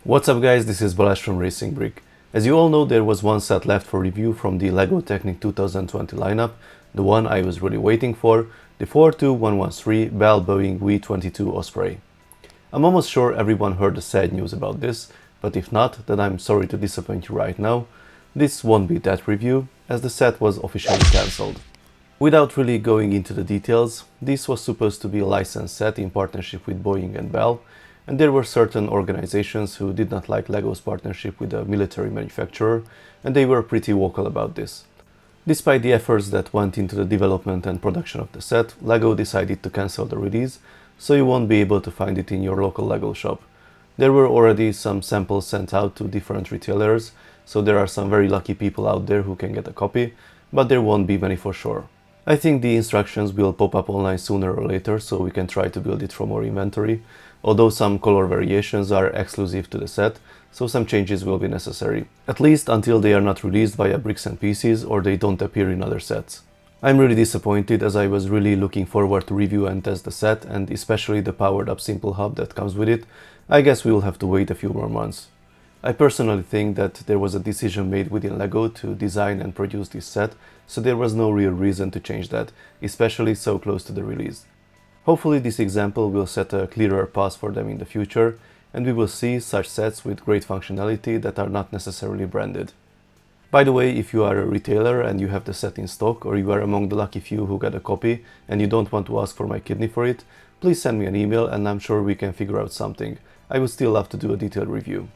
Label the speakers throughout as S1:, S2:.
S1: What's up guys, this is Balázs from Racing Brick. As you all know, there was one set left for review from the LEGO Technic 2020 lineup, the one I was really waiting for, the 42113 Bell Boeing V-22 Osprey. I'm almost sure everyone heard the sad news about this, but if not, then I'm sorry to disappoint you right now. This won't be that review, as the set was officially cancelled. Without really going into the details, this was supposed to be a licensed set in partnership with Boeing and Bell, and there were certain organizations who did not like LEGO's partnership with a military manufacturer, and they were pretty vocal about this. Despite the efforts that went into the development and production of the set, LEGO decided to cancel the release, so you won't be able to find it in your local LEGO shop. There were already some samples sent out to different retailers, so there are some very lucky people out there who can get a copy, but there won't be many for sure. I think the instructions will pop up online sooner or later, so we can try to build it from our inventory, although some color variations are exclusive to the set, so some changes will be necessary, at least until they are not released via bricks and pieces or they don't appear in other sets. I'm really disappointed, as I was really looking forward to review and test the set, and especially the powered up simple hub that comes with it. I guess we will have to wait a few more months. I personally think that there was a decision made within LEGO to design and produce this set, so there was no real reason to change that, especially so close to the release. Hopefully this example will set a clearer path for them in the future, and we will see such sets with great functionality that are not necessarily branded. By the way, if you are a retailer and you have the set in stock, or you are among the lucky few who got a copy and you don't want to ask for my kidney for it, please send me an email and I'm sure we can figure out something. I would still love to do a detailed review.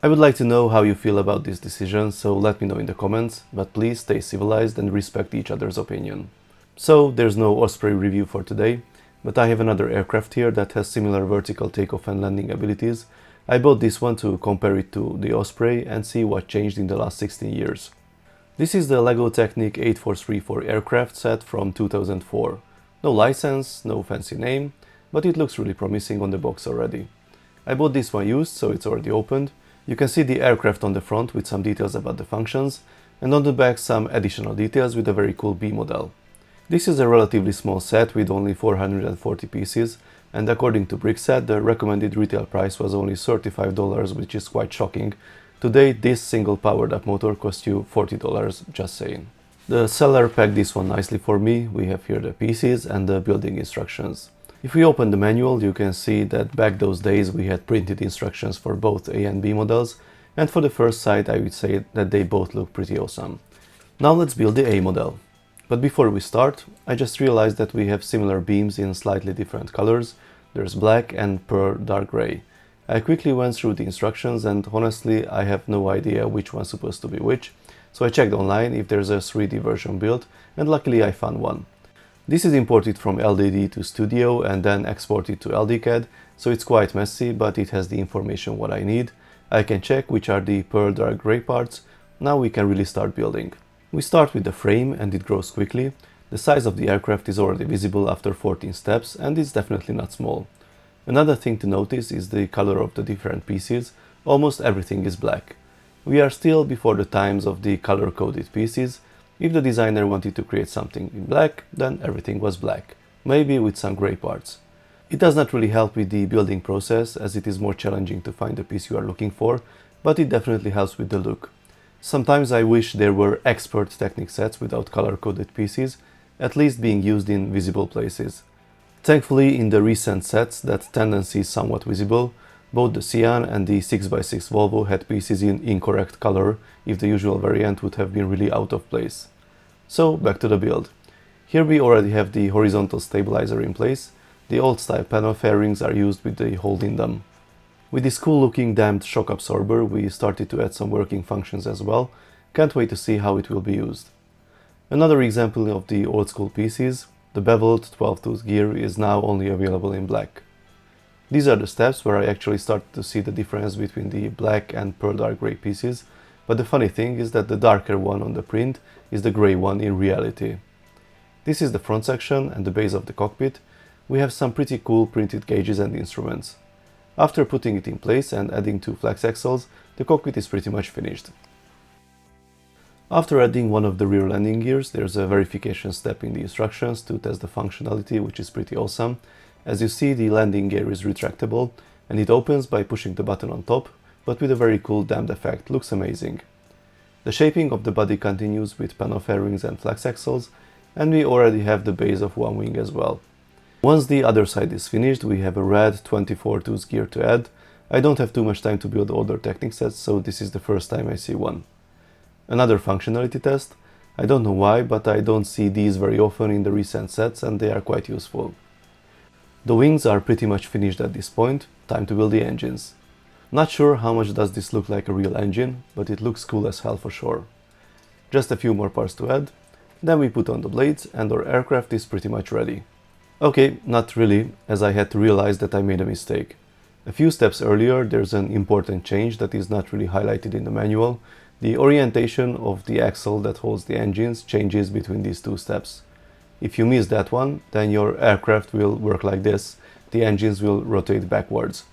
S1: I would like to know how you feel about this decision, so let me know in the comments, but please stay civilized and respect each other's opinion. So, there's no Osprey review for today, but I have another aircraft here that has similar vertical takeoff and landing abilities. I bought this one to compare it to the Osprey and see what changed in the last 16 years. This is the LEGO Technic 8434 aircraft set from 2004. No license, no fancy name, but it looks really promising on the box already. I bought this one used, so it's already opened. You can see the aircraft on the front with some details about the functions, and on the back some additional details with a very cool B model. This is a relatively small set with only 440 pieces, and according to Brickset, the recommended retail price was only $35, which is quite shocking. Today, this single powered up motor costs you $40, just saying. The seller packed this one nicely for me. We have here the pieces and the building instructions. If we open the manual, you can see that back those days we had printed instructions for both A and B models, and for the first sight I would say that they both look pretty awesome. Now let's build the A model. But before we start, I just realized that we have similar beams in slightly different colors. There's black and pearl dark gray. I quickly went through the instructions and honestly I have no idea which one's supposed to be which, so I checked online if there's a 3D version built, and luckily I found one. This is imported from LDD to Studio and then exported to LDCAD, so it's quite messy, but it has the information what I need. I can check which are the pearl dark gray parts. Now we can really start building. We start with the frame and it grows quickly. The size of the aircraft is already visible after 14 steps and it's definitely not small. Another thing to notice is the color of the different pieces. Almost everything is black. We are still before the times of the color-coded pieces. If the designer wanted to create something in black, then everything was black, maybe with some gray parts. It does not really help with the building process, as it is more challenging to find the piece you are looking for, but it definitely helps with the look. Sometimes I wish there were expert Technic sets without color-coded pieces, at least being used in visible places. Thankfully, in the recent sets, that tendency is somewhat visible. Both the Cyan and the 6x6 Volvo had pieces in incorrect color, if the usual variant would have been really out of place. So, back to the build. Here we already have the horizontal stabilizer in place. The old style panel fairings are used with the hole in them. With this cool looking damped shock absorber, we started to add some working functions as well. Can't wait to see how it will be used. Another example of the old school pieces, the beveled 12-tooth gear is now only available in black. These are the steps where I actually started to see the difference between the black and pearl dark gray pieces, but the funny thing is that the darker one on the print is the gray one in reality. This is the front section and the base of the cockpit. We have some pretty cool printed gauges and instruments. After putting it in place and adding 2 flex axles, the cockpit is pretty much finished. After adding one of the rear landing gears, there's a verification step in the instructions to test the functionality, which is pretty awesome. As you see, the landing gear is retractable and it opens by pushing the button on top, but with a very cool damped effect. Looks amazing. The shaping of the body continues with panel fairings and flex axles, and we already have the base of one wing as well. Once the other side is finished, we have a red 24 tooth gear to add. I don't have too much time to build older Technic sets, so this is the first time I see one. Another functionality test. I don't know why, but I don't see these very often in the recent sets, and they are quite useful. The wings are pretty much finished at this point. Time to build the engines. Not sure how much does this look like a real engine, but it looks cool as hell for sure. Just a few more parts to add, then we put on the blades and our aircraft is pretty much ready. Okay, not really, as I had to realize that I made a mistake. A few steps earlier there's an important change that is not really highlighted in the manual. The orientation of the axle that holds the engines changes between these two steps. If you miss that one, then your aircraft will work like this. The engines will rotate backwards.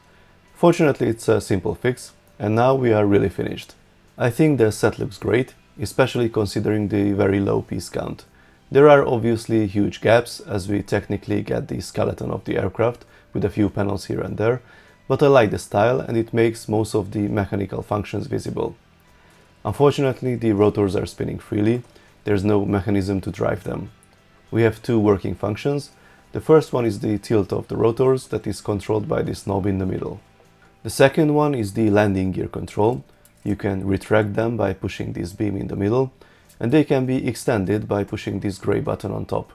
S1: Fortunately, it's a simple fix, and now we are really finished. I think the set looks great, especially considering the very low piece count. There are obviously huge gaps, as we technically get the skeleton of the aircraft with a few panels here and there, but I like the style and it makes most of the mechanical functions visible. Unfortunately, the rotors are spinning freely. There's no mechanism to drive them. We have two working functions. The first one is the tilt of the rotors that is controlled by this knob in the middle. The second one is the landing gear control. You can retract them by pushing this beam in the middle, and they can be extended by pushing this gray button on top.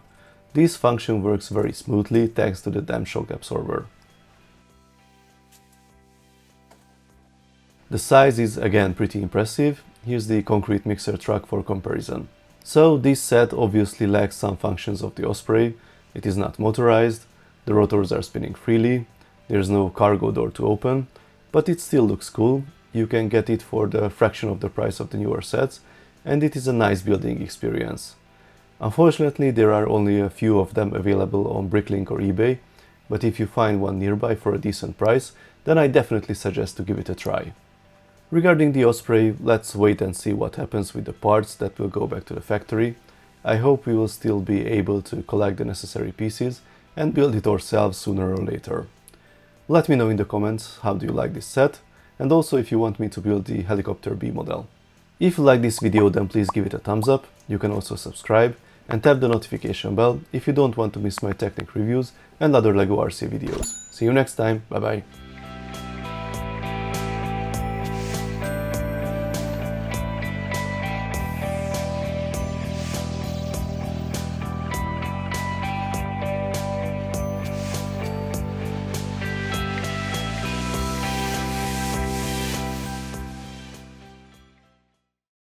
S1: This function works very smoothly thanks to the damp shock absorber. The size is again pretty impressive. Here's the concrete mixer truck for comparison. So this set obviously lacks some functions of the Osprey. It is not motorized, the rotors are spinning freely, there's no cargo door to open, but it still looks cool. You can get it for the fraction of the price of the newer sets, and it is a nice building experience. Unfortunately, there are only a few of them available on Bricklink or eBay, but if you find one nearby for a decent price, then I definitely suggest to give it a try. Regarding the Osprey, let's wait and see what happens with the parts that will go back to the factory. I hope we will still be able to collect the necessary pieces and build it ourselves sooner or later. Let me know in the comments how do you like this set, and also if you want me to build the helicopter B model. If you like this video, then please give it a thumbs up. You can also subscribe and tap the notification bell if you don't want to miss my Technic reviews and other LEGO RC videos. See you next time, bye bye!